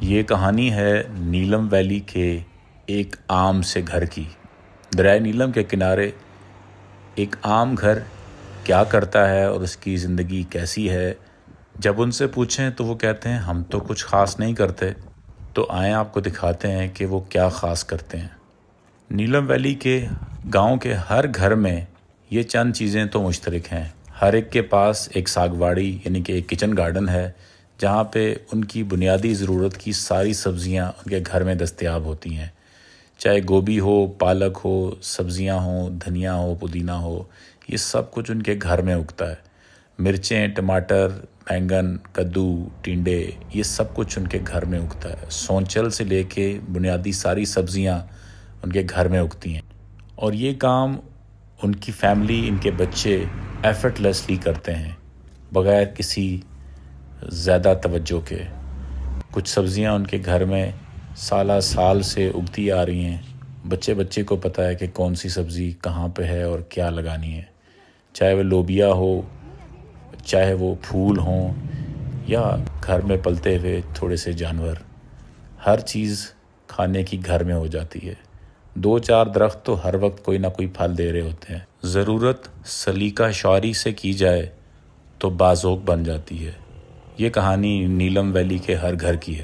یہ کہانی ہے نیلم ویلی کے ایک عام سے گھر کی۔ دریائے نیلم کے کنارے ایک عام گھر کیا کرتا ہے اور اس کی زندگی کیسی ہے، جب ان سے پوچھیں تو وہ کہتے ہیں ہم تو کچھ خاص نہیں کرتے۔ تو آئیں آپ کو دکھاتے ہیں کہ وہ کیا خاص کرتے ہیں۔ نیلم ویلی کے گاؤں کے ہر گھر میں یہ چند چیزیں تو مشترک ہیں۔ ہر ایک کے پاس ایک ساگواڑی یعنی کہ ایک کچن گارڈن ہے، جہاں پہ ان کی بنیادی ضرورت کی ساری سبزیاں ان کے گھر میں دستیاب ہوتی ہیں، چاہے گوبھی ہو، پالک ہو، سبزیاں ہوں، دھنیا ہو، پودینہ ہو، یہ سب کچھ ان کے گھر میں اگتا ہے۔ مرچیں، ٹماٹر، بینگن، کدو، ٹینڈے، یہ سب کچھ ان کے گھر میں اگتا ہے۔ سونچل سے لے کے بنیادی ساری سبزیاں ان کے گھر میں اگتی ہیں، اور یہ کام ان کی فیملی، ان کے بچے ایفرٹ لیسلی کرتے ہیں، بغیر کسی زیادہ توجہ کے۔ کچھ سبزیاں ان کے گھر میں سالہ سال سے اگتی آ رہی ہیں۔ بچے بچے کو پتہ ہے کہ کون سی سبزی کہاں پہ ہے اور کیا لگانی ہے، چاہے وہ لوبیا ہو، چاہے وہ پھول ہوں، یا گھر میں پلتے ہوئے تھوڑے سے جانور۔ ہر چیز کھانے کی گھر میں ہو جاتی ہے۔ 2-4 درخت تو ہر وقت کوئی نہ کوئی پھل دے رہے ہوتے ہیں۔ ضرورت سلیقہ شعاری سے کی جائے تو بازوق بن جاتی ہے۔ یہ کہانی نیلم ویلی کے ہر گھر کی ہے۔